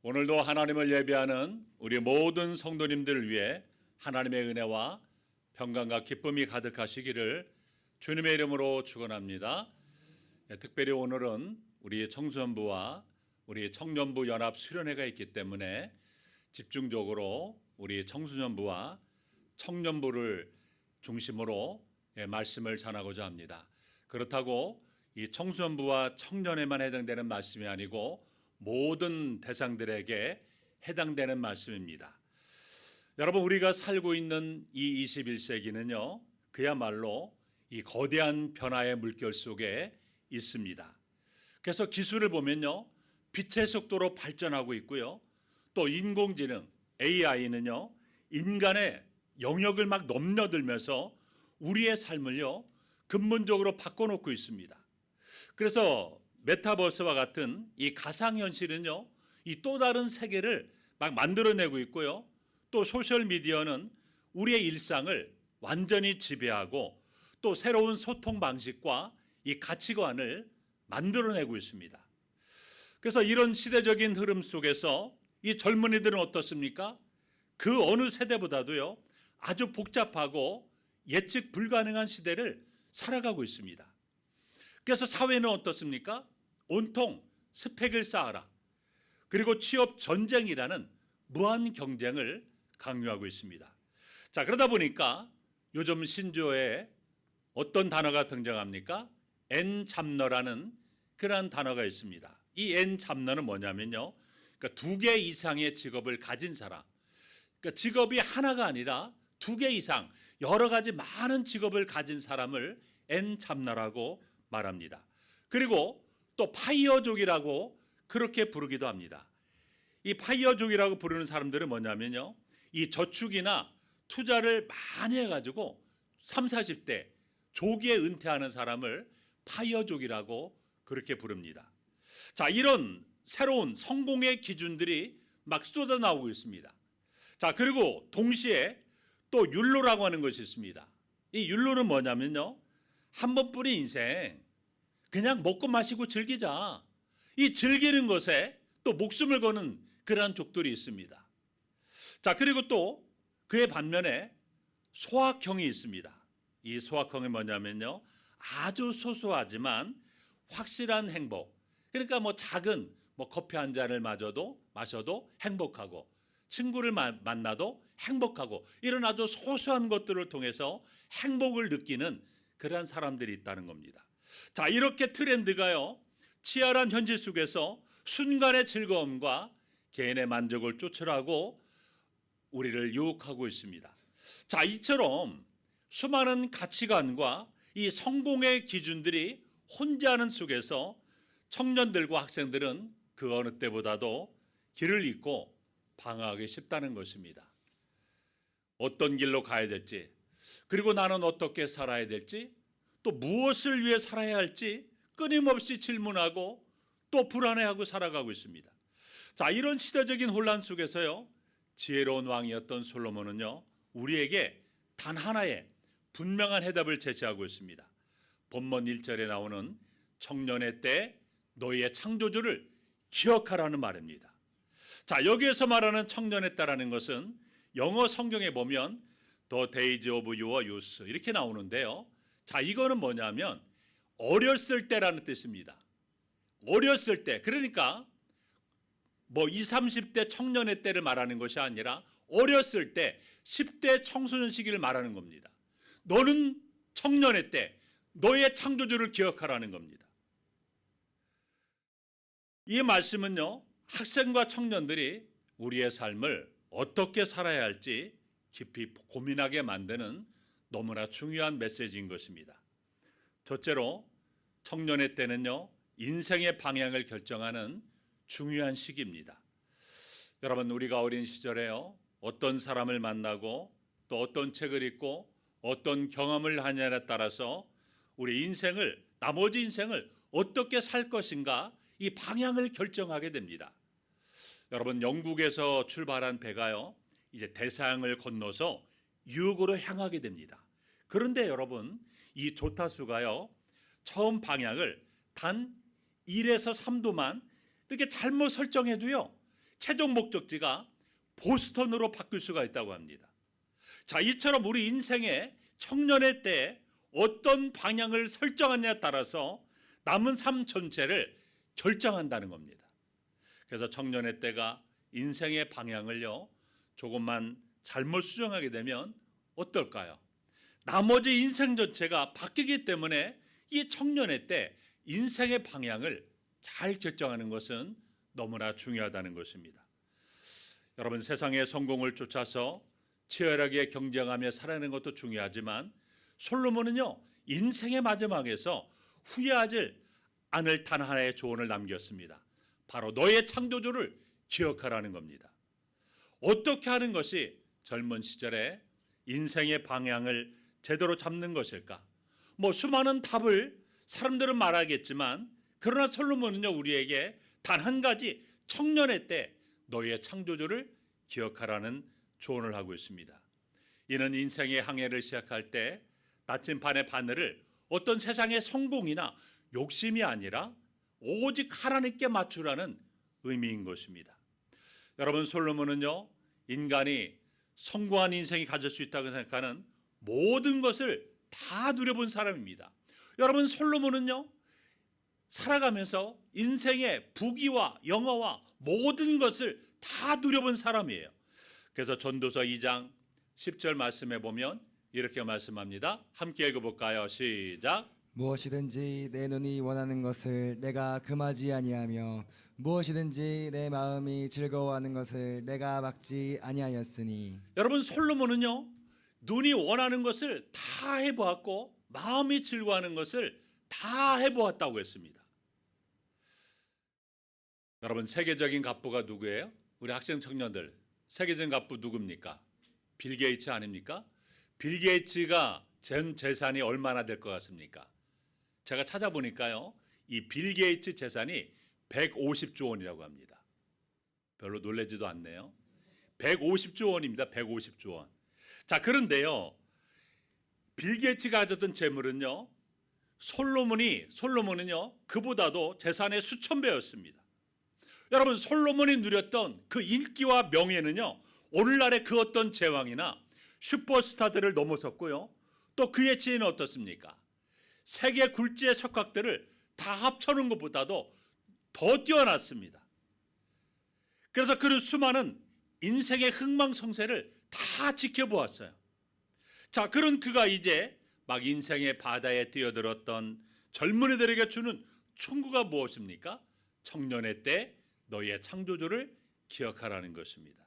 오늘도 하나님을 예배하는 우리 모든 성도님들을 위해 하나님의 은혜와 평강과 기쁨이 가득하시기를 주님의 이름으로 축원합니다. 특별히 오늘은 우리 청소년부와 우리 청년부 연합 수련회가 있기 때문에 집중적으로 우리 청소년부와 청년부를 중심으로 말씀을 전하고자 합니다. 그렇다고 이 청소년부와 청년에만 해당되는 말씀이 아니고 모든 대상들에게 해당되는 말씀입니다. 여러분, 우리가 살고 있는 이 21세기는요, 그야말로 이 거대한 변화의 물결 속에 있습니다. 그래서 기술을 보면요, 빛의 속도로 발전하고 있고요, 또 인공지능, AI는요, 인간의 영역을 막 넘나들면서 우리의 삶을요, 근본적으로 바꿔놓고 있습니다. 그래서 메타버스와 같은 이 가상현실은요, 이 또 다른 세계를 막 만들어내고 있고요, 또 소셜미디어는 우리의 일상을 완전히 지배하고 또 새로운 소통 방식과 이 가치관을 만들어내고 있습니다. 그래서 이런 시대적인 흐름 속에서 이 젊은이들은 어떻습니까? 그 어느 세대보다도요, 아주 복잡하고 예측 불가능한 시대를 살아가고 있습니다. 그래서 사회는 어떻습니까? 온통 스펙을 쌓아라, 그리고 취업 전쟁이라는 무한 경쟁을 강요하고 있습니다. 자, 그러다 보니까 요즘 신조어에 어떤 단어가 등장합니까? N잡러라는 그러한 단어가 있습니다. 이 N잡러는 뭐냐면요, 그러니까 2개 이상의 직업을 가진 사람, 그러니까 직업이 하나가 아니라 2개 이상 여러 가지 많은 직업을 가진 사람을 N잡러라고 말합니다. 그리고 또 파이어족이라고 그렇게 부르기도 합니다. 이 파이어족이라고 부르는 사람들은 뭐냐면요, 이 저축이나 투자를 많이 해가지고 30, 40대 조기에 은퇴하는 사람을 파이어족이라고 그렇게 부릅니다. 자, 이런 새로운 성공의 기준들이 막 쏟아나오고 있습니다. 자, 그리고 동시에 또 율로라고 하는 것이 있습니다. 이 율로는 뭐냐면요, 한 번뿐인 인생 그냥 먹고 마시고 즐기자, 이 즐기는 것에 또 목숨을 거는 그러한 족들이 있습니다. 자, 그리고 또 그의 반면에 소확형이 있습니다. 이 소확형이 뭐냐면요, 아주 소소하지만 확실한 행복, 그러니까 작은 커피 한 잔을 마셔도 행복하고, 친구를 만나도 행복하고, 이런 아주 소소한 것들을 통해서 행복을 느끼는 그러한 사람들이 있다는 겁니다. 자, 이렇게 트렌드가요, 치열한 현실 속에서 순간의 즐거움과 개인의 만족을 쫓으라고 우리를 유혹하고 있습니다. 자, 이처럼 수많은 가치관과 이 성공의 기준들이 혼재하는 속에서 청년들과 학생들은 그 어느 때보다도 길을 잃고 방황하기 쉽다는 것입니다. 어떤 길로 가야 될지, 그리고 나는 어떻게 살아야 될지, 또 무엇을 위해 살아야 할지 끊임없이 질문하고 또 불안해하고 살아가고 있습니다. 자, 이런 시대적인 혼란 속에서요, 지혜로운 왕이었던 솔로몬은요, 우리에게 단 하나의 분명한 해답을 제시하고 있습니다. 본문 1절에 나오는 청년의 때 너희의 창조주를 기억하라는 말입니다. 자, 여기에서 말하는 청년의 때라는 것은 영어 성경에 보면 The days of your youth 이렇게 나오는데요, 자, 이거는 뭐냐면 어렸을 때라는 뜻입니다. 어렸을 때, 그러니까 20, 30대 청년의 때를 말하는 것이 아니라 어렸을 때 10대 청소년 시기를 말하는 겁니다. 너는 청년의 때 너의 창조주를 기억하라는 겁니다. 이 말씀은요, 학생과 청년들이 우리의 삶을 어떻게 살아야 할지 깊이 고민하게 만드는 너무나 중요한 메시지인 것입니다. 첫째로, 청년의 때는요, 인생의 방향을 결정하는 중요한 시기입니다. 여러분, 우리가 어린 시절에요, 어떤 사람을 만나고 또 어떤 책을 읽고 어떤 경험을 하냐에 따라서 우리 인생을, 나머지 인생을 어떻게 살 것인가, 이 방향을 결정하게 됩니다. 여러분, 영국에서 출발한 배가요, 이제 대서양을 건너서 유럽으로 향하게 됩니다. 그런데 여러분, 이 조타수가요, 처음 방향을 단 1에서 3도만 이렇게 잘못 설정해도요, 최종 목적지가 보스턴으로 바뀔 수가 있다고 합니다. 자, 이처럼 우리 인생의 청년의 때에 어떤 방향을 설정하느냐에 따라서 남은 삶 전체를 결정한다는 겁니다. 그래서 청년의 때가 인생의 방향을요 조금만 잘못 수정하게 되면 어떨까요? 나머지 인생 전체가 바뀌기 때문에 이 청년의 때 인생의 방향을 잘 결정하는 것은 너무나 중요하다는 것입니다. 여러분, 세상의 성공을 쫓아서 치열하게 경쟁하며 살아가는 것도 중요하지만 솔로몬은요 인생의 마지막에서 후회하지 않을 단 하나의 조언을 남겼습니다. 바로 너의 창조주를 기억하라는 겁니다. 어떻게 하는 것이 젊은 시절에 인생의 방향을 제대로 잡는 것일까? 수많은 답을 사람들은 말하겠지만 그러나 솔로몬은요 우리에게 단 한 가지 청년의 때 너의 창조주를 기억하라는 조언을 하고 있습니다. 이는 인생의 항해를 시작할 때 나침반의 바늘을 어떤 세상의 성공이나 욕심이 아니라 오직 하나님께 맞추라는 의미인 것입니다. 여러분, 솔로몬은요 인간이 성공한 인생이 가질 수 있다고 생각하는 모든 것을 다 누려본 사람입니다. 여러분, 솔로몬은요 살아가면서 인생의 부귀와 영화와 모든 것을 다 누려본 사람이에요. 그래서 전도서 2장 10절 말씀에 보면 이렇게 말씀합니다. 함께 읽어볼까요? 시작. 무엇이든지 내 눈이 원하는 것을 내가 금하지 아니하며 무엇이든지 내 마음이 즐거워하는 것을 내가 막지 아니하였으니. 여러분, 솔로몬은요 눈이 원하는 것을 다 해보았고 마음이 즐거워하는 것을 다 해보았다고 했습니다. 여러분, 세계적인 갑부가 누구예요? 우리 학생 청년들, 세계적인 갑부 누굽니까? 빌 게이츠 아닙니까? 빌 게이츠가 전 재산이 얼마나 될 것 같습니까? 제가 찾아보니까요 이 빌 게이츠 재산이 150조 원이라고 합니다. 별로 놀라지도 않네요. 150조 원입니다. 150조 원. 자, 그런데요 빌 게이츠가 가졌던 재물은요 솔로몬은요 그보다도 재산의 수천 배였습니다. 여러분, 솔로몬이 누렸던 그 인기와 명예는요 오늘날의 그 어떤 제왕이나 슈퍼스타들을 넘어섰고요, 또 그의 지혜는 어떻습니까? 세계 굴지의 석학들을 다 합쳐놓은 것보다도 더 뛰어났습니다. 그래서 그런 수많은 인생의 흥망성쇠를 다 지켜보았어요. 자, 그런 그가 이제 막 인생의 바다에 뛰어들었던 젊은이들에게 주는 충고가 무엇입니까? 청년의 때 너희의 창조주를 기억하라는 것입니다.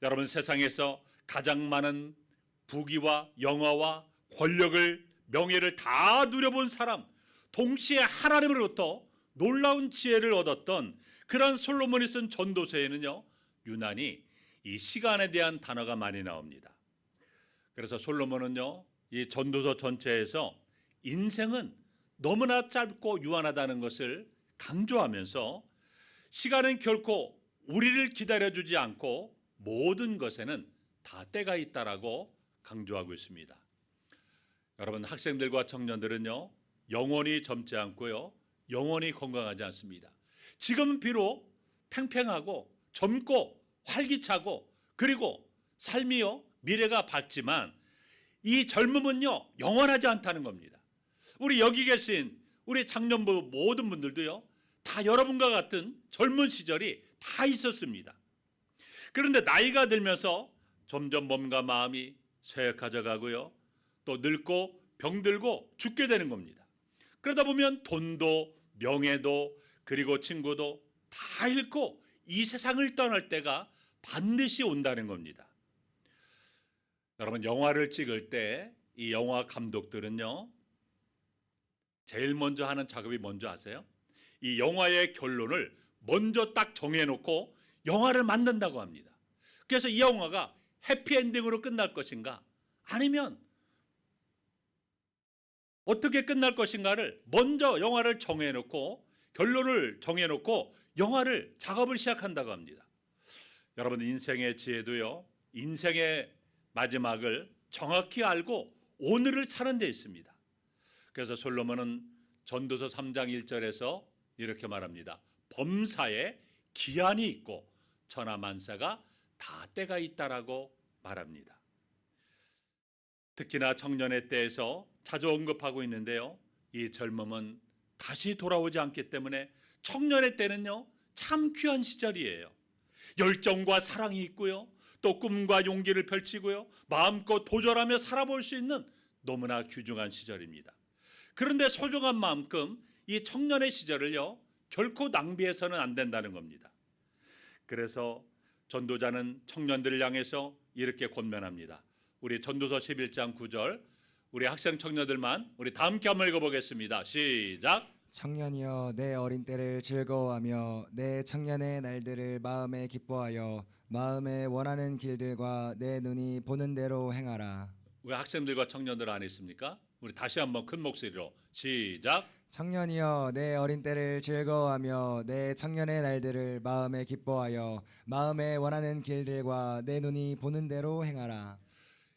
여러분, 세상에서 가장 많은 부귀와 영화와 권력을, 명예를 다 누려본 사람, 동시에 하나님으로부터 놀라운 지혜를 얻었던 그런 솔로몬이 쓴 전도서에는요 유난히 이 시간에 대한 단어가 많이 나옵니다. 그래서 솔로몬은요 이 전도서 전체에서 인생은 너무나 짧고 유한하다는 것을 강조하면서 시간은 결코 우리를 기다려주지 않고 모든 것에는 다 때가 있다라고 강조하고 있습니다. 여러분, 학생들과 청년들은요 영원히 젊지 않고요 영원히 건강하지 않습니다. 지금은 비록 팽팽하고 젊고 활기차고 그리고 삶이요 미래가 밝지만 이 젊음은요 영원하지 않다는 겁니다. 우리 여기 계신 우리 청년부 모든 분들도요 다 여러분과 같은 젊은 시절이 다 있었습니다. 그런데 나이가 들면서 점점 몸과 마음이 쇠약해져 가고요, 또 늙고 병들고 죽게 되는 겁니다. 그러다 보면 돈도 명예도 그리고 친구도 다 잃고 이 세상을 떠날 때가 반드시 온다는 겁니다. 여러분, 영화를 찍을 때 이 영화 감독들은요 제일 먼저 하는 작업이 뭔지 아세요? 이 영화의 결론을 먼저 딱 정해놓고 영화를 만든다고 합니다. 그래서 이 영화가 해피엔딩으로 끝날 것인가 아니면 어떻게 끝날 것인가를 먼저 영화를 정해놓고 결론을 정해놓고 영화를 작업을 시작한다고 합니다. 여러분, 인생의 지혜도요 인생의 마지막을 정확히 알고 오늘을 사는 데 있습니다. 그래서 솔로몬은 전도서 3장 1절에서 이렇게 말합니다. 범사에 기한이 있고 천하만사가 다 때가 있다라고 말합니다. 특히나 청년의 때에서 자주 언급하고 있는데요. 이 젊음은 다시 돌아오지 않기 때문에 청년의 때는요, 참 귀한 시절이에요. 열정과 사랑이 있고요. 또 꿈과 용기를 펼치고요. 마음껏 도전하며 살아볼 수 있는 너무나 귀중한 시절입니다. 그런데 소중한 만큼 이 청년의 시절을요, 결코 낭비해서는 안 된다는 겁니다. 그래서 전도자는 청년들을 향해서 이렇게 권면합니다. 우리 전도서 11장 9절, 우리 학생 청년들만 우리 다 함께 한번 읽어보겠습니다. 시작. 청년이여 내 어린 때를 즐거워하며 내 청년의 날들을 마음에 기뻐하여 마음에 원하는 길들과 내 눈이 보는 대로 행하라. 왜 학생들과 청년들 안 했습니까? 우리 다시 한번 큰 목소리로 시작. 청년이여 내 어린 때를 즐거워하며 내 청년의 날들을 마음에 기뻐하여 마음에 원하는 길들과 내 눈이 보는 대로 행하라.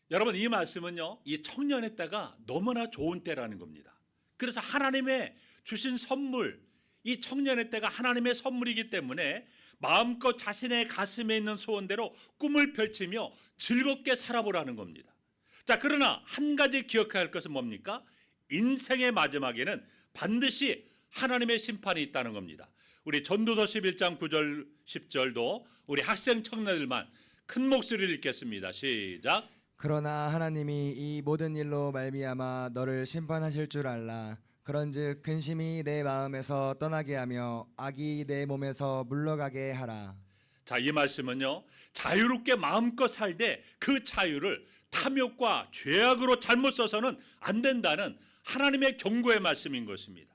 여러분, 이 말씀은요, 이 청년의 때가 너무나 좋은 때라는 겁니다. 그래서 하나님의 주신 선물, 이 청년의 때가 하나님의 선물이기 때문에 마음껏 자신의 가슴에 있는 소원대로 꿈을 펼치며 즐겁게 살아보라는 겁니다. 자, 그러나 한 가지 기억해야 할 것은 뭡니까? 인생의 마지막에는 반드시 하나님의 심판이 있다는 겁니다. 우리 전도서 11장 9절 10절도 우리 학생 청년들만 큰 목소리를 읽겠습니다. 시작. 그러나 하나님이 이 모든 일로 말미암아 너를 심판하실 줄 알라. 그런즉 근심이 내 마음에서 떠나게 하며 악이 내 몸에서 물러가게 하라. 자, 이 말씀은요, 자유롭게 마음껏 살되 그 자유를 탐욕과 죄악으로 잘못 써서는 안 된다는 하나님의 경고의 말씀인 것입니다.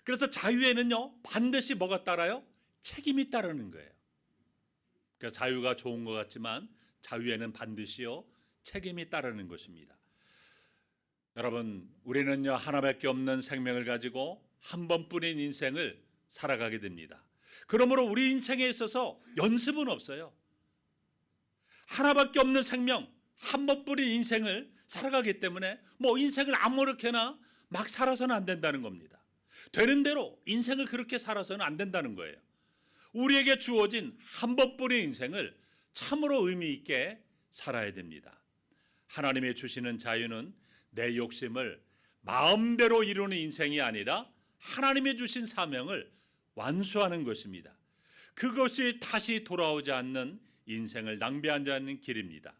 그래서 자유에는요, 반드시 뭐가 따라요? 책임이 따르는 거예요. 그래서 자유가 좋은 것 같지만 자유에는 반드시요, 책임이 따르는 것입니다. 여러분, 우리는요, 하나밖에 없는 생명을 가지고 한 번뿐인 인생을 살아가게 됩니다. 그러므로 우리 인생에 있어서 연습은 없어요. 하나밖에 없는 생명, 한 번뿐인 인생을 살아가기 때문에 뭐 인생을 아무렇게나 막 살아서는 안 된다는 겁니다. 되는 대로 인생을 그렇게 살아서는 안 된다는 거예요. 우리에게 주어진 한 번뿐인 인생을 참으로 의미 있게 살아야 됩니다. 하나님이 주시는 자유는 내 욕심을 마음대로 이루는 인생이 아니라 하나님이 주신 사명을 완수하는 것입니다. 그것이 다시 돌아오지 않는 인생을 낭비하지 않는 길입니다.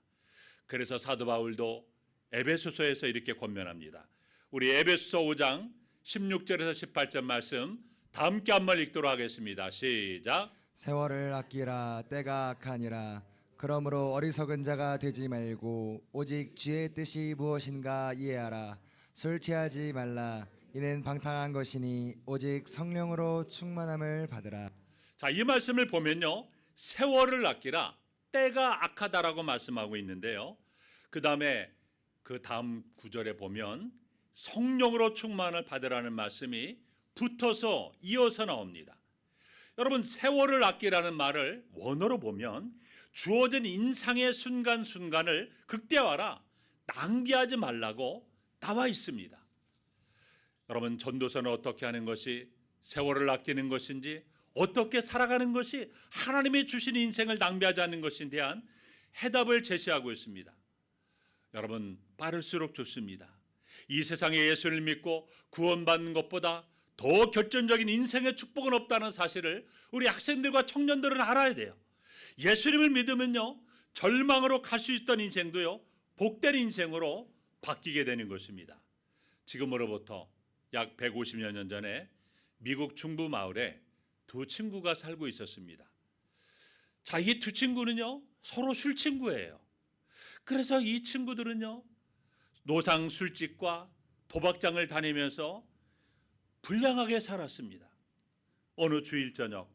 그래서 사도 바울도 에베소서에서 이렇게 권면합니다. 우리 에베소서 5장 16절에서 18절 말씀 다 함께 한번 읽도록 하겠습니다. 시작. 세월을 아끼라 때가 악하니라. 그러므로 어리석은 자가 되지 말고 오직 주의 뜻이 무엇인가 이해하라. 술 취하지 말라. 이는 방탕한 것이니 오직 성령으로 충만함을 받으라. 자, 이 말씀을 보면요, 세월을 아끼라 때가 악하다라고 말씀하고 있는데요, 그 다음에 그 다음 구절에 보면 성령으로 충만을 받으라는 말씀이 붙어서 이어서 나옵니다. 여러분, 세월을 아끼라는 말을 원어로 보면 주어진 인생의 순간순간을 극대화하라, 낭비하지 말라고 나와 있습니다. 여러분, 전도서는 어떻게 하는 것이 세월을 아끼는 것인지, 어떻게 살아가는 것이 하나님이 주신 인생을 낭비하지 않는 것에 대한 해답을 제시하고 있습니다. 여러분, 빠를수록 좋습니다. 이 세상에 예수를 믿고 구원받는 것보다 더 결정적인 인생의 축복은 없다는 사실을 우리 학생들과 청년들은 알아야 돼요. 예수님을 믿으면요, 절망으로 갈 수 있던 인생도요, 복된 인생으로 바뀌게 되는 것입니다. 지금으로부터 약 150여 년 전에 미국 중부 마을에 두 친구가 살고 있었습니다. 자, 이 두 친구는요, 서로 술 친구예요. 그래서 이 친구들은요, 노상 술집과 도박장을 다니면서 불량하게 살았습니다. 어느 주일 저녁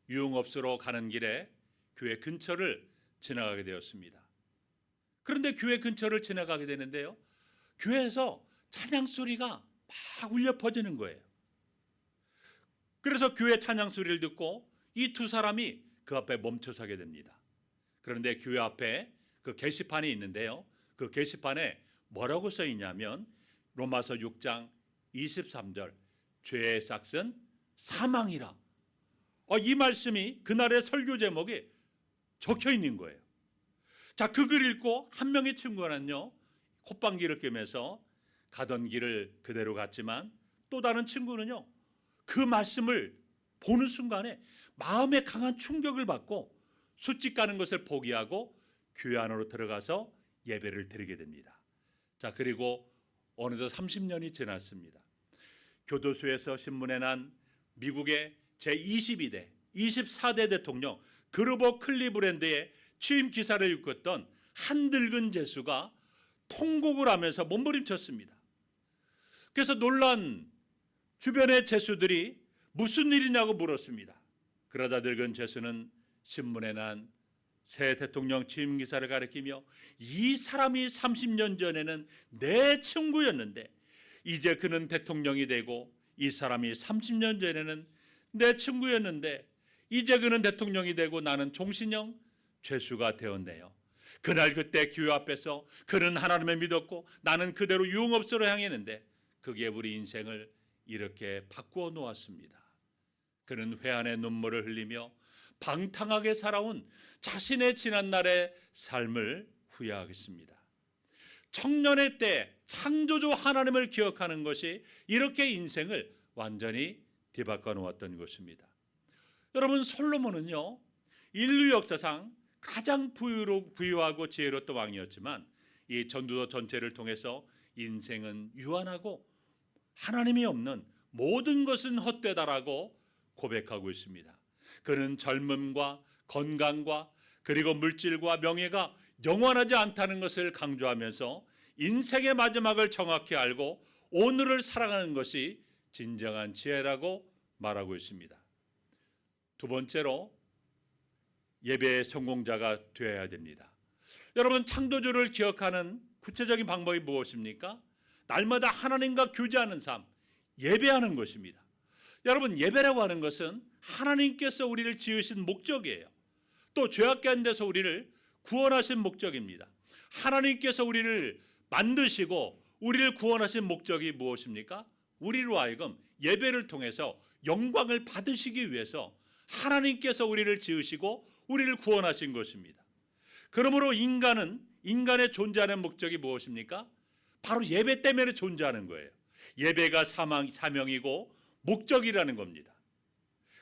유흥업소로 가는 길에 교회 근처를 지나가게 되었습니다. 그런데 교회 근처를 지나가게 되는데요, 교회에서 찬양 소리가 막 울려 퍼지는 거예요. 그래서 교회 찬양 소리를 듣고 이 두 사람이 그 앞에 멈춰서게 됩니다. 그런데 교회 앞에 그 게시판이 있는데요, 그 게시판에 뭐라고 써 있냐면 로마서 6장 23절, 죄의 삭은 사망이라. 이 말씀이 그날의 설교 제목이 적혀 있는 거예요. 자, 그 글 읽고 한 명의 친구는요, 콧방귀를 뀌면서 가던 길을 그대로 갔지만 또 다른 친구는요, 그 말씀을 보는 순간에 마음에 강한 충격을 받고 숫집 가는 것을 포기하고 교회 안으로 들어가서 예배를 드리게 됩니다. 자, 그리고 어느덧 30년이 지났습니다. 교도소에서 신문에 난 미국의 제22대, 24대 대통령 그루버 클리브랜드의 취임 기사를 읽었던 한 늙은 죄수가 통곡을 하면서 몸부림쳤습니다. 그래서 놀란 주변의 죄수들이 무슨 일이냐고 물었습니다. 그러자 늙은 죄수는 신문에 난 새 대통령 취임 기사를 가리키며 이 사람이 30년 전에는 내 친구였는데 이제 그는 대통령이 되고 이 사람이 30년 전에는 내 친구였는데 이제 그는 대통령이 되고 나는 종신형 죄수가 되었네요. 그날 그때 교회 앞에서 그는 하나님을 믿었고 나는 그대로 유흥업소로 향했는데 그게 우리 인생을 이렇게 바꾸어 놓았습니다. 그는 회한의 눈물을 흘리며 방탕하게 살아온 자신의 지난날의 삶을 후회하겠습니다. 청년의 때 창조주 하나님을 기억하는 것이 이렇게 인생을 완전히 뒤바꿔 놓았던 것입니다. 여러분, 솔로몬은요, 인류 역사상 가장 부유하고 지혜로웠던 왕이었지만 이 전도서 전체를 통해서 인생은 유한하고 하나님이 없는 모든 것은 헛되다라고 고백하고 있습니다. 그는 젊음과 건강과 그리고 물질과 명예가 영원하지 않다는 것을 강조하면서 인생의 마지막을 정확히 알고 오늘을 살아가는 것이 진정한 지혜라고 말하고 있습니다. 두 번째로 예배의 성공자가 되어야 됩니다. 여러분, 창조주를 기억하는 구체적인 방법이 무엇입니까? 날마다 하나님과 교제하는 삶, 예배하는 것입니다. 여러분, 예배라고 하는 것은 하나님께서 우리를 지으신 목적이에요. 또 죄악계 한 데서 우리를 구원하신 목적입니다. 하나님께서 우리를 만드시고 우리를 구원하신 목적이 무엇입니까? 우리로 하여금 예배를 통해서 영광을 받으시기 위해서 하나님께서 우리를 지으시고 우리를 구원하신 것입니다. 그러므로 인간의 존재하는 목적이 무엇입니까? 바로 예배 때문에 존재하는 거예요. 예배가 사명이고 목적이라는 겁니다.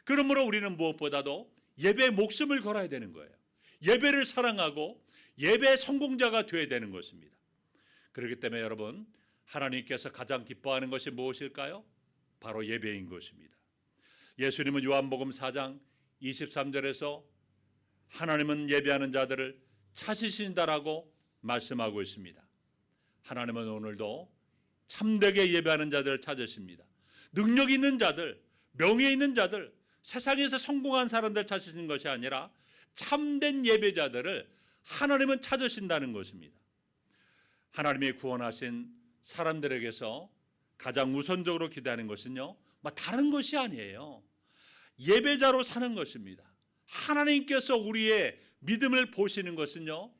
그러므로 우리는 무엇보다도 예배에 목숨을 걸어야 되는 거예요. 예배를 사랑하고 예배의 성공자가 되어야 되는 것입니다. 그렇기 때문에 여러분, 하나님께서 가장 기뻐하는 것이 무엇일까요? 바로 예배인 것입니다. 예수님은 요한복음 4장 23절에서 하나님은 예배하는 자들을 찾으신다라고 말씀하고 있습니다. 하나님은 오늘도 참되게 예배하는 자들을 찾으십니다. 능력 있는 자들, 명예 있는 자들, 세상에서 성공한 사람들 찾으시는 것이 아니라 참된 예배자들을 하나님은 찾으신다는 것입니다. 하나님이 구원하신 사람들에게서 가장 우선적으로 기대하는 것은요, 다른 것이 아니에요. 예배자로 사는 것입니다. 하나님께서 우리의 믿음을 보시는 것은요,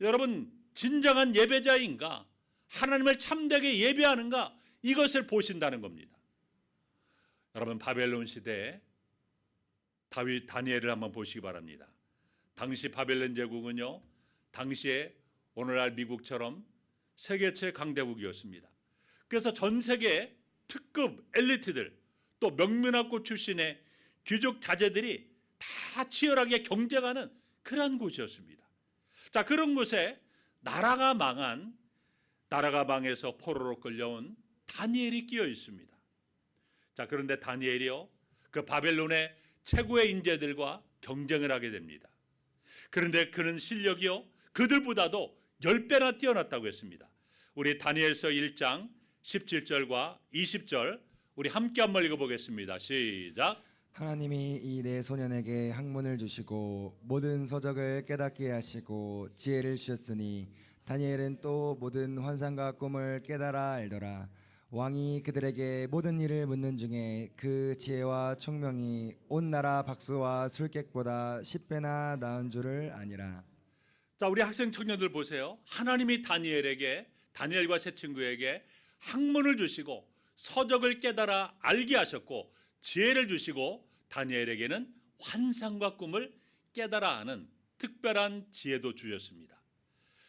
여러분, 진정한 예배자인가, 하나님을 참되게 예배하는가, 이것을 보신다는 겁니다. 여러분, 바벨론 시대에 다니엘을 한번 보시기 바랍니다. 당시 바벨론 제국은요, 당시에 오늘날 미국처럼 세계 최강대국이었습니다. 그래서 전 세계 특급 엘리트들, 또 명문학고 출신의 귀족 자제들이 다 치열하게 경쟁하는 그러한 곳이었습니다. 자, 그런 곳에 나라가 망해서 포로로 끌려온 다니엘이 끼어 있습니다. 자, 그런데 다니엘이요, 그 바벨론의 최고의 인재들과 경쟁을 하게 됩니다. 그런데 그는 실력이요, 그들보다도 10배나 뛰어났다고 했습니다. 우리 다니엘서 1장 17절과 20절 우리 함께 한번 읽어보겠습니다. 시작. 하나님이 이 네 소년에게 학문을 주시고 모든 서적을 깨닫게 하시고 지혜를 주셨으니 다니엘은 또 모든 환상과 꿈을 깨달아 알더라. 왕이 그들에게 모든 일을 묻는 중에 그 지혜와 총명이 온 나라 박수와 술객보다 10배나 나은 줄을 아니라. 자, 우리 학생 청년들 보세요. 하나님이 다니엘과 세 친구에게 학문을 주시고 서적을 깨달아 알게 하셨고 지혜를 주시고 다니엘에게는 환상과 꿈을 깨달아 아는 특별한 지혜도 주셨습니다.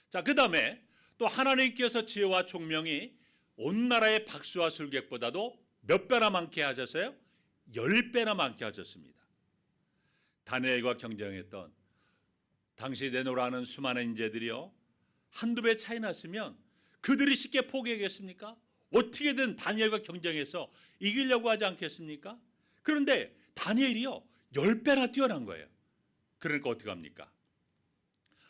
자, 그 다음에 또 하나님께서 지혜와 총명이 온 나라의 박수와 술객보다도 몇 배나 많게 하셨어요? 10배나 많게 하셨습니다. 다니엘과 경쟁했던 당시 내노라는 수많은 인재들이요, 한두 배 차이 났으면 그들이 쉽게 포기하겠습니까? 어떻게든 다니엘과 경쟁해서 이기려고 하지 않겠습니까? 그런데 다니엘이요 10배나 뛰어난 거예요. 그러니까 어떻게 합니까?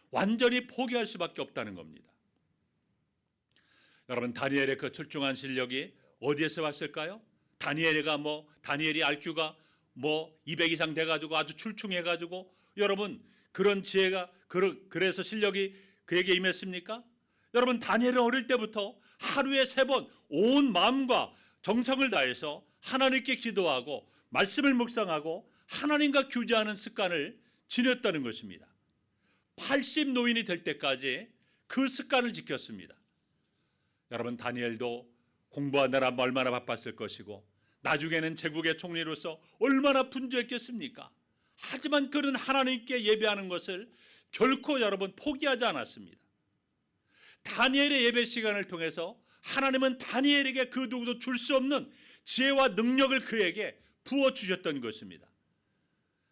완전히 포기할 수밖에 없다는 겁니다. 여러분, 다니엘의 그 출중한 실력이 어디에서 왔을까요? 다니엘이 IQ가 200 이상 돼가지고 아주 출중해가지고 여러분 그런 지혜가 그래서 실력이 그에게 임했습니까? 여러분, 다니엘은 어릴 때부터 하루에 3번 온 마음과 정성을 다해서 하나님께 기도하고 말씀을 묵상하고 하나님과 교제하는 습관을 지녔다는 것입니다. 80 노인이 될 때까지 그 습관을 지켰습니다. 여러분, 다니엘도 공부하느라 얼마나 바빴을 것이고 나중에는 제국의 총리로서 얼마나 분주했겠습니까? 하지만 그는 하나님께 예배하는 것을 결코 여러분 포기하지 않았습니다. 다니엘의 예배 시간을 통해서 하나님은 다니엘에게 그 누구도 줄 수 없는 지혜와 능력을 그에게 부어주셨던 것입니다.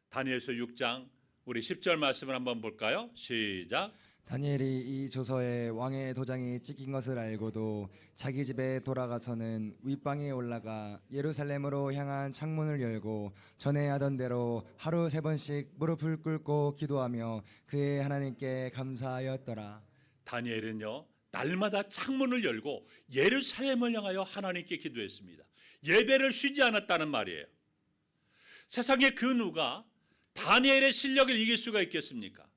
다니엘서 6장 우리 10절 말씀을 한번 볼까요? 시작. 다니엘이 이 조서에 왕의 도장이 찍힌 것을 알고도 자기 집에 돌아가서는 윗방에 올라가 예루살렘으로 향한 창문을 열고 전에 하던 대로 하루 3번씩 무릎을 꿇고 기도하며 그의 하나님께 감사하였더라. 다니엘은요 날마다 창문을 열고 예루살렘을 향하여 하나님께 기도했습니다. 예배를 쉬지 않았다는 말이에요. 세상에 그 누가 다니엘의 실력을 이길 수가 있겠습니까?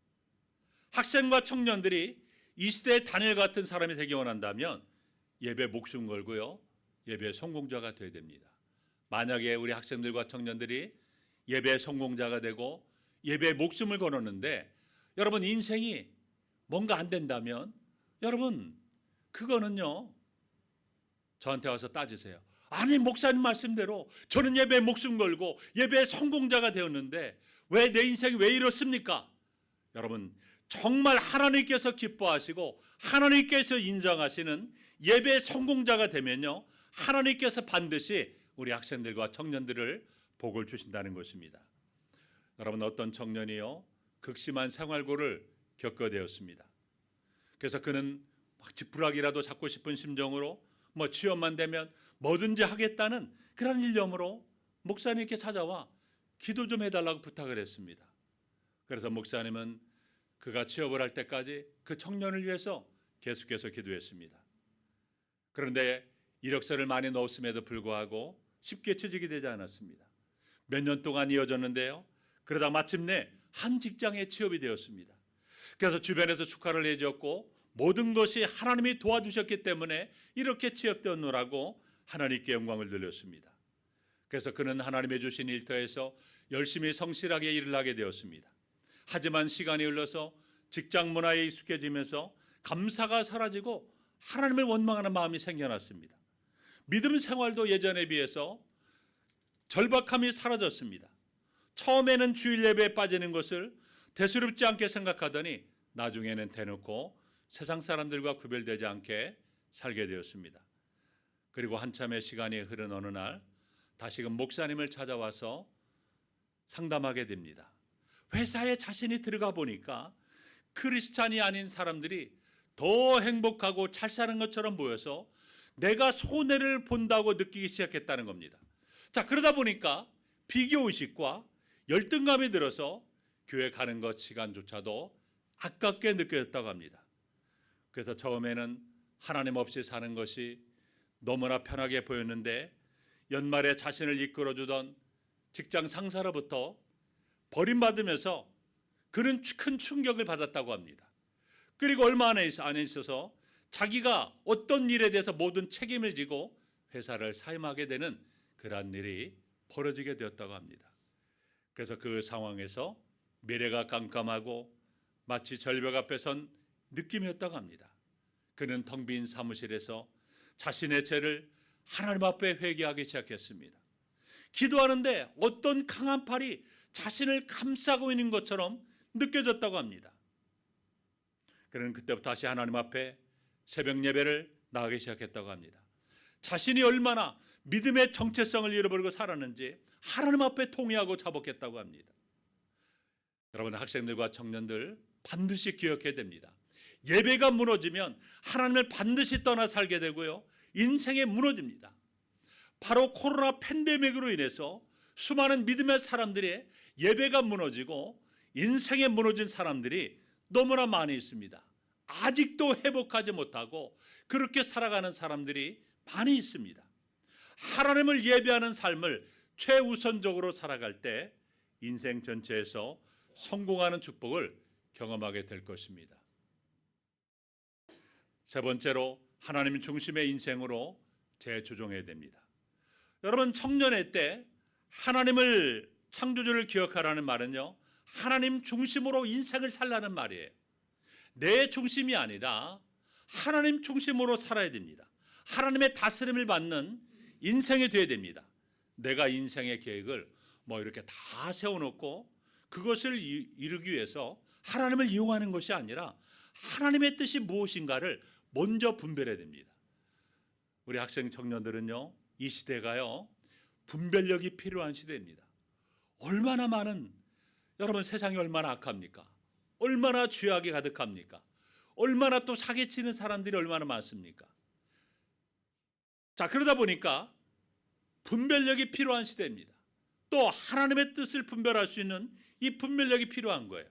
학생과 청년들이 이 시대의 다니엘 같은 사람이 되기 원한다면 예배 목숨 걸고요, 예배 성공자가 되어야 됩니다. 만약에 우리 학생들과 청년들이 예배 성공자가 되고 예배에 목숨을 걸었는데 여러분 인생이 뭔가 안 된다면 여러분 그거는요 저한테 와서 따지세요. 아니 목사님 말씀대로 저는 예배에 목숨 걸고 예배의 성공자가 되었는데 왜 내 인생이 왜 이렇습니까? 여러분 정말 하나님께서 기뻐하시고 하나님께서 인정하시는 예배의 성공자가 되면요 하나님께서 반드시 우리 학생들과 청년들을 복을 주신다는 것입니다. 여러분 어떤 청년이요 극심한 생활고를 겪게 되었습니다. 그래서 그는 막 지푸라기라도 잡고 싶은 심정으로 취업만 되면 뭐든지 하겠다는 그런 일념으로 목사님께 찾아와 기도 좀 해달라고 부탁을 했습니다. 그래서 목사님은 그가 취업을 할 때까지 그 청년을 위해서 계속해서 기도했습니다. 그런데 이력서를 많이 넣었음에도 불구하고 쉽게 취직이 되지 않았습니다. 몇 년 동안 이어졌는데요. 그러다 마침내 한 직장에 취업이 되었습니다. 그래서 주변에서 축하를 해줬고 모든 것이 하나님이 도와주셨기 때문에 이렇게 취업되었노라고 하나님께 영광을 돌렸습니다. 그래서 그는 하나님의 주신 일터에서 열심히 성실하게 일을 하게 되었습니다. 하지만 시간이 흘러서 직장 문화에 익숙해지면서 감사가 사라지고 하나님을 원망하는 마음이 생겨났습니다. 믿음 생활도 예전에 비해서 절박함이 사라졌습니다. 처음에는 주일 예배에 빠지는 것을 대수롭지 않게 생각하더니 나중에는 대놓고 세상 사람들과 구별되지 않게 살게 되었습니다. 그리고 한참의 시간이 흐른 어느 날 다시금 목사님을 찾아와서 상담하게 됩니다. 회사에 자신이 들어가 보니까 크리스찬이 아닌 사람들이 더 행복하고 잘 사는 것처럼 보여서 내가 손해를 본다고 느끼기 시작했다는 겁니다. 자, 그러다 보니까 비교의식과 열등감이 들어서 교회 가는 것 시간조차도 아깝게 느껴졌다고 합니다. 그래서 처음에는 하나님 없이 사는 것이 너무나 편하게 보였는데 연말에 자신을 이끌어주던 직장 상사로부터 버림받으면서 그는 큰 충격을 받았다고 합니다. 그리고 얼마 안에 있어서 자기가 어떤 일에 대해서 모든 책임을 지고 회사를 사임하게 되는 그러한 일이 벌어지게 되었다고 합니다. 그래서 그 상황에서 미래가 깜깜하고 마치 절벽 앞에 선 느낌이었다고 합니다. 그는 텅 빈 사무실에서 자신의 죄를 하나님 앞에 회개하기 시작했습니다. 기도하는데 어떤 강한 팔이 자신을 감싸고 있는 것처럼 느껴졌다고 합니다. 그는 그때부터 다시 하나님 앞에 새벽 예배를 나가기 시작했다고 합니다. 자신이 얼마나 믿음의 정체성을 잃어버리고 살았는지 하나님 앞에 통회하고 자복했다고 합니다. 여러분, 학생들과 청년들 반드시 기억해야 됩니다. 예배가 무너지면 하나님을 반드시 떠나 살게 되고요, 인생이 무너집니다. 바로 코로나 팬데믹으로 인해서 수많은 믿음의 사람들의 예배가 무너지고 인생에 무너진 사람들이 너무나 많이 있습니다. 아직도 회복하지 못하고 그렇게 살아가는 사람들이 많이 있습니다. 하나님을 예배하는 삶을 최우선적으로 살아갈 때 인생 전체에서 성공하는 축복을 경험하게 될 것입니다. 세 번째로, 하나님 중심의 인생으로 재조정해야 됩니다. 여러분, 청년의 때 하나님을, 창조주를 기억하라는 말은요, 하나님 중심으로 인생을 살라는 말이에요. 내 중심이 아니라 하나님 중심으로 살아야 됩니다. 하나님의 다스림을 받는 인생이 되어야 됩니다. 내가 인생의 계획을 이렇게 다 세워놓고 그것을 이루기 위해서 하나님을 이용하는 것이 아니라 하나님의 뜻이 무엇인가를 먼저 분별해야 됩니다. 우리 학생 청년들은요, 이 시대가요, 분별력이 필요한 시대입니다. 얼마나 많은, 여러분, 세상이 얼마나 악합니까? 얼마나 죄악이 가득합니까? 얼마나 또 사기치는 사람들이 얼마나 많습니까? 자, 그러다 보니까 분별력이 필요한 시대입니다. 또 하나님의 뜻을 분별할 수 있는 이 분별력이 필요한 거예요.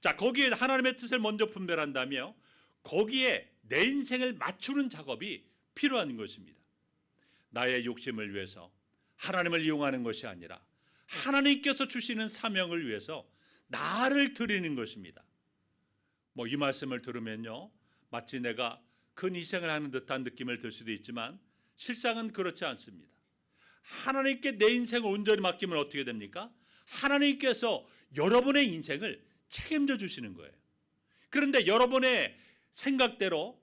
자, 거기에 하나님의 뜻을 먼저 분별한다며 거기에 내 인생을 맞추는 작업이 필요한 것입니다. 나의 욕심을 위해서 하나님을 이용하는 것이 아니라 하나님께서 주시는 사명을 위해서 나를 드리는 것입니다. 이 말씀을 들으면요, 마치 내가 큰 희생을 하는 듯한 느낌을 들 수도 있지만 실상은 그렇지 않습니다. 하나님께 내 인생을 온전히 맡기면 어떻게 됩니까? 하나님께서 여러분의 인생을 책임져 주시는 거예요. 그런데 여러분의 생각대로,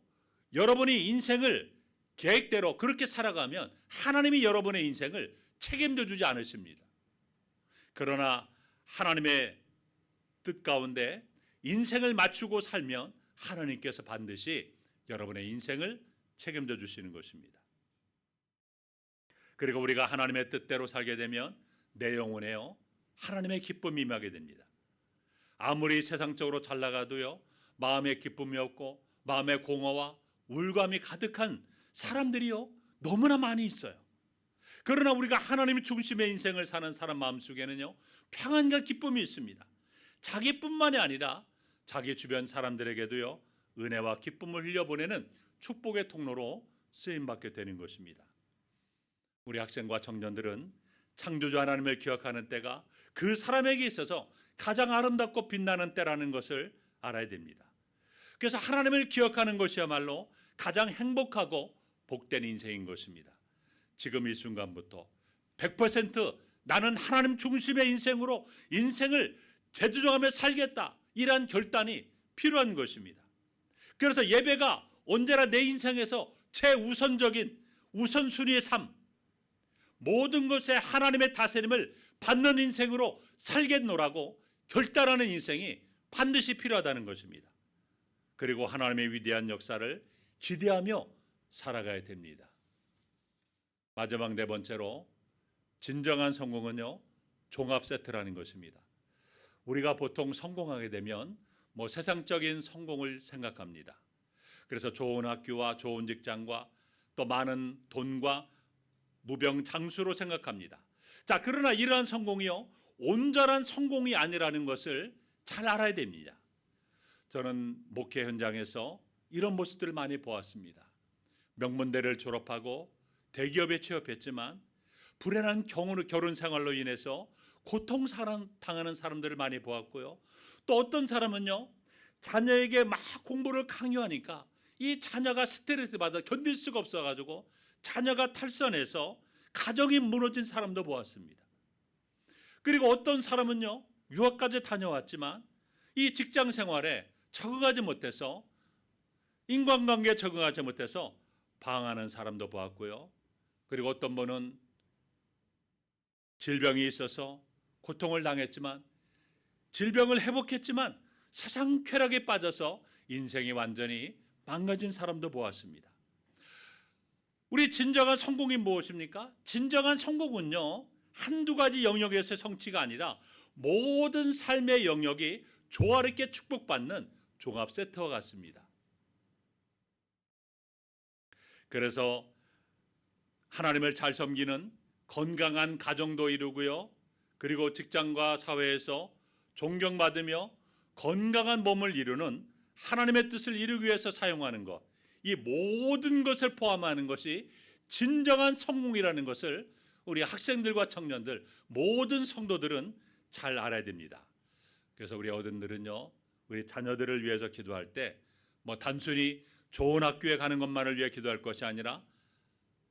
여러분이 인생을 계획대로 그렇게 살아가면 하나님이 여러분의 인생을 책임져 주지 않으십니다. 그러나 하나님의 뜻 가운데 인생을 맞추고 살면 하나님께서 반드시 여러분의 인생을 책임져 주시는 것입니다. 그리고 우리가 하나님의 뜻대로 살게 되면 내 영혼에요, 하나님의 기쁨이 임하게 됩니다. 아무리 세상적으로 잘 나가도요, 마음에 기쁨이 없고 마음에 공허와 울감이 가득한 사람들이요, 너무나 많이 있어요. 그러나 우리가 하나님 중심의 인생을 사는 사람 마음속에는요, 평안과 기쁨이 있습니다. 자기뿐만이 아니라 자기 주변 사람들에게도요, 은혜와 기쁨을 흘려보내는 축복의 통로로 쓰임받게 되는 것입니다. 우리 학생과 청년들은 창조주 하나님을 기억하는 때가 그 사람에게 있어서 가장 아름답고 빛나는 때라는 것을 알아야 됩니다. 그래서 하나님을 기억하는 것이야말로 가장 행복하고 복된 인생인 것입니다. 지금 이 순간부터 100% 나는 하나님 중심의 인생으로 인생을 재조정하며 살겠다, 이러한 결단이 필요한 것입니다. 그래서 예배가 언제나 내 인생에서 최우선적인 우선순위의 삶, 모든 것에 하나님의 다스림을 받는 인생으로 살겠노라고 결단하는 인생이 반드시 필요하다는 것입니다. 그리고 하나님의 위대한 역사를 기대하며 살아가야 됩니다. 마지막 네 번째로, 진정한 성공은요, 종합 세트라는 것입니다. 우리가 보통 성공하게 되면 세상적인 성공을 생각합니다. 그래서 좋은 학교와 좋은 직장과 또 많은 돈과 무병장수로 생각합니다. 자, 그러나 이러한 성공이요, 온전한 성공이 아니라는 것을 잘 알아야 됩니다. 저는 목회 현장에서 이런 모습들을 많이 보았습니다. 명문대를 졸업하고 대기업에 취업했지만 불행한 결혼 생활로 인해서 고통당하는 사람들을 많이 보았고요. 또 어떤 사람은요, 자녀에게 막 공부를 강요하니까 이 자녀가 스트레스 받아 견딜 수가 없어가지고 자녀가 탈선해서 가정이 무너진 사람도 보았습니다. 그리고 어떤 사람은요, 유학까지 다녀왔지만 이 직장 생활에 적응하지 못해서, 인간관계에 적응하지 못해서 방황하는 사람도 보았고요. 그리고 어떤 분은 질병이 있어서 고통을 당했지만 질병을 회복했지만 세상 쾌락에 빠져서 인생이 완전히 망가진 사람도 보았습니다. 우리 진정한 성공이 무엇입니까? 진정한 성공은요, 한두 가지 영역에서의 성취가 아니라 모든 삶의 영역이 조화롭게 축복받는 종합 세트와 같습니다. 그래서 하나님을 잘 섬기는 건강한 가정도 이루고요, 그리고 직장과 사회에서 존경받으며 건강한 몸을 이루는 하나님의 뜻을 이루기 위해서 사용하는 것, 이 모든 것을 포함하는 것이 진정한 성공이라는 것을 우리 학생들과 청년들, 모든 성도들은 잘 알아야 됩니다. 그래서 우리 어른들은요, 우리 자녀들을 위해서 기도할 때 단순히 좋은 학교에 가는 것만을 위해 기도할 것이 아니라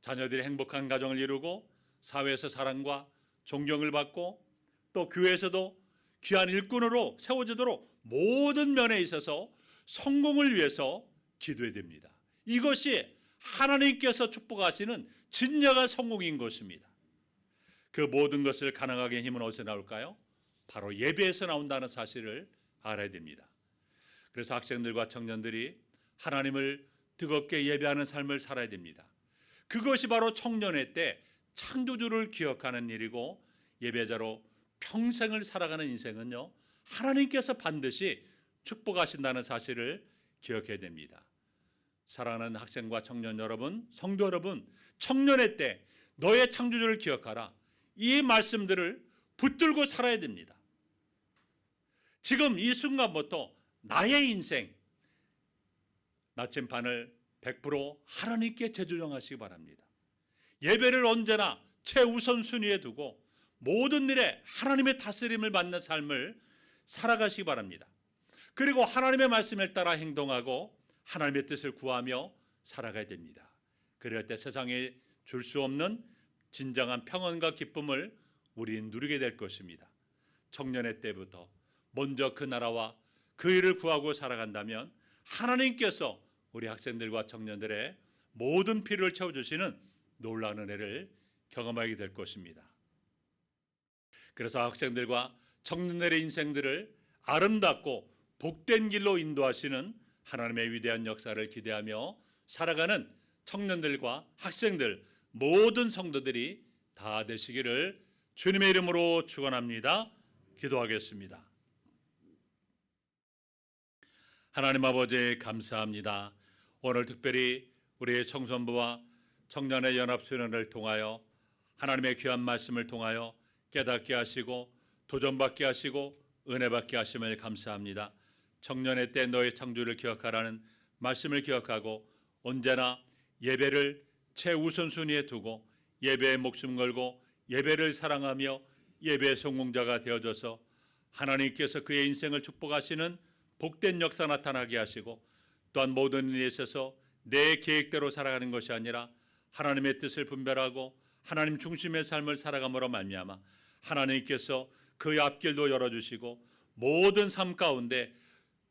자녀들이 행복한 가정을 이루고 사회에서 사랑과 존경을 받고 또 교회에서도 귀한 일꾼으로 세워지도록 모든 면에 있어서 성공을 위해서 기도해야 됩니다. 이것이 하나님께서 축복하시는 진정한 성공인 것입니다. 그 모든 것을 가능하게 하는 힘은 어디서 나올까요? 바로 예배에서 나온다는 사실을 알아야 됩니다. 그래서 학생들과 청년들이 하나님을 뜨겁게 예배하는 삶을 살아야 됩니다. 그것이 바로 청년의 때 창조주를 기억하는 일이고, 예배자로 평생을 살아가는 인생은요, 하나님께서 반드시 축복하신다는 사실을 기억해야 됩니다. 사랑하는 학생과 청년 여러분, 성도 여러분, 청년의 때 너의 창조주를 기억하라. 이 말씀들을 붙들고 살아야 됩니다. 지금 이 순간부터 나의 인생 나침반을 100% 하나님께 재조정하시기 바랍니다. 예배를 언제나 최우선순위에 두고 모든 일에 하나님의 다스림을 받는 삶을 살아가시기 바랍니다. 그리고 하나님의 말씀을 따라 행동하고 하나님의 뜻을 구하며 살아가야 됩니다. 그럴 때 세상에 줄 수 없는 진정한 평안과 기쁨을 우리는 누리게 될 것입니다. 청년의 때부터 먼저 그 나라와 그 일을 구하고 살아간다면 하나님께서 우리 학생들과 청년들의 모든 필요를 채워주시는 놀라운 은혜를 경험하게 될 것입니다. 그래서 학생들과 청년들의 인생들을 아름답고 복된 길로 인도하시는 하나님의 위대한 역사를 기대하며 살아가는 청년들과 학생들, 모든 성도들이 다 되시기를 주님의 이름으로 축원합니다. 기도하겠습니다. 하나님 아버지, 감사합니다. 오늘 특별히 우리 청소년부와 청년의 연합수련을 통하여 하나님의 귀한 말씀을 통하여 깨닫게 하시고 도전받게 하시고 은혜받게 하심을 감사합니다. 청년의 때 너의 창조를 기억하라는 말씀을 기억하고 언제나 예배를 최우선순위에 두고 예배에 목숨 걸고 예배를 사랑하며 예배의 성공자가 되어져서 하나님께서 그의 인생을 축복하시는 복된 역사 나타나게 하시고, 또한 모든 일에 있어서 내 계획대로 살아가는 것이 아니라 하나님의 뜻을 분별하고 하나님 중심의 삶을 살아감으로 말미암아 하나님께서 그의 앞길도 열어주시고 모든 삶 가운데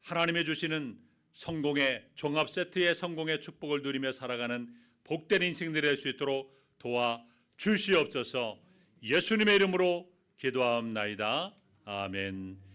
하나님의 주시는 성공의 종합 세트의 성공의 축복을 누리며 살아가는 복된 인생들이 될 수 있도록 도와 주시옵소서. 예수님의 이름으로 기도하옵나이다. 아멘.